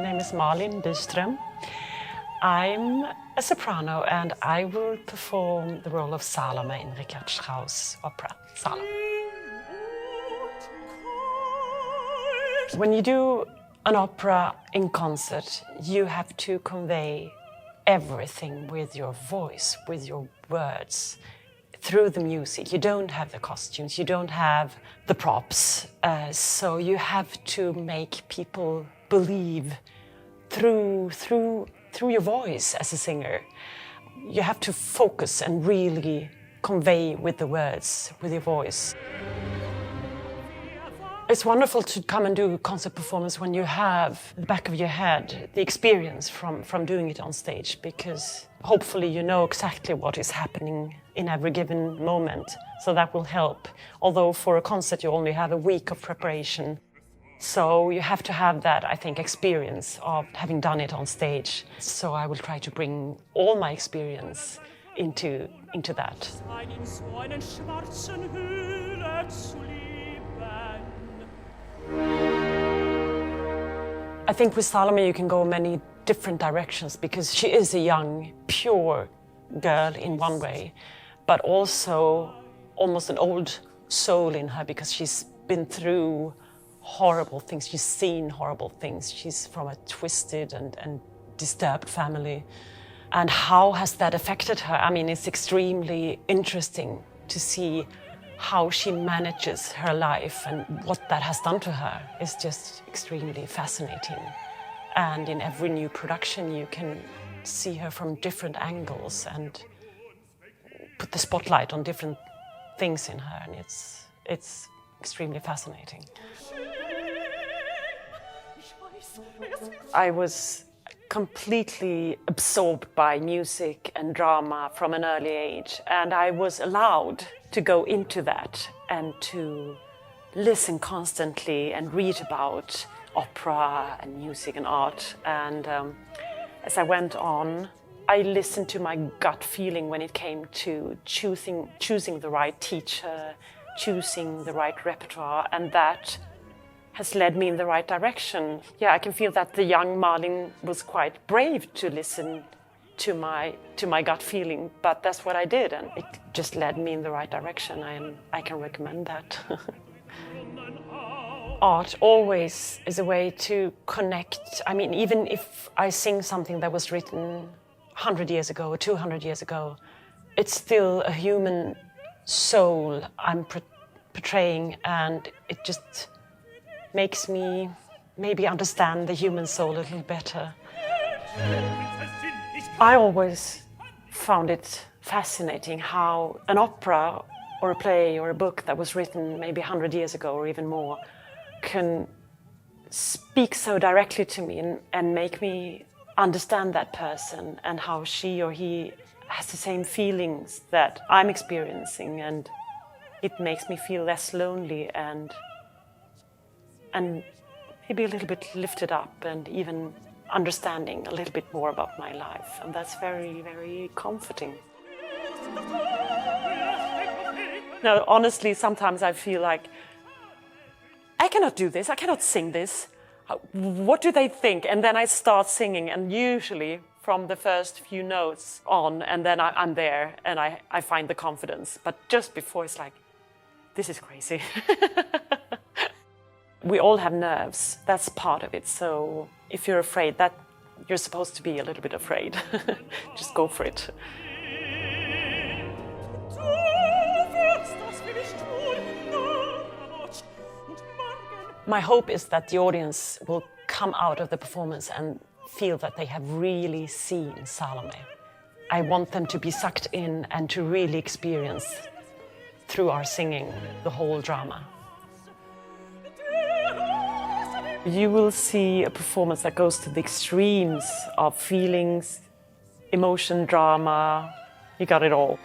name is Malin Byström. I'm a soprano and I will perform the role of Salome in Richard Strauss' opera Salome. When you do an opera in concert, you have to convey everything with your voice, with your words, through the music. You don't have the costumes, you don't have the props, so you have to make people believe through your voice as a singer. You have to focus and really convey with the words, with your voice. It's wonderful to come and do a concert performance when you have in the back of your head the experience from doing it on stage, because hopefully you know exactly what is happening in every given moment, so that will help. Although for a concert you only have a week of preparation. So you have to have that, I think, experience of having done it on stage. So I will try to bring all my experience into that. I think with Salome you can go many different directions, because she is a young, pure girl in one way, but also almost an old soul in her, because she's been through horrible things, she's seen horrible things. She's from a twisted and disturbed family. And how has that affected her? I mean, it's extremely interesting to see how she manages her life and what that has done to her. Is just extremely fascinating. And in every new production you can see her from different angles and put the spotlight on different things in her, and it's extremely fascinating. I was completely absorbed by music and drama from an early age, and I was allowed to go into that and to listen constantly and read about opera and music and art. And as I went on, I listened to my gut feeling when it came to choosing the right teacher, choosing the right repertoire, and that has led me in the right direction. Yeah, I can feel that the young Malin was quite brave to listen to my gut feeling, but that's what I did, and it just led me in the right direction, and I can recommend that. Art always is a way to connect. I mean, even if I sing something that was written 100 years ago or 200 years ago, it's still a human soul I'm portraying, and it just makes me maybe understand the human soul a little better. I always found it fascinating how an opera or a play or a book that was written maybe 100 years ago or even more can speak so directly to me and make me understand that person, and how she or he has the same feelings that I'm experiencing, and it makes me feel less lonely and maybe a little bit lifted up, and even understanding a little bit more about my life. And that's very, very comforting. Now, honestly, sometimes I feel like, I cannot do this, I cannot sing this. What do they think? And then I start singing, and usually from the first few notes on, and then I'm there, and I find the confidence. But just before, it's like, this is crazy. We all have nerves, that's part of it. So if you're afraid, that you're supposed to be a little bit afraid. Just go for it. My hope is that the audience will come out of the performance and feel that they have really seen Salome. I want them to be sucked in and to really experience through our singing the whole drama. You will see a performance that goes to the extremes of feelings, emotion, drama. You got it all.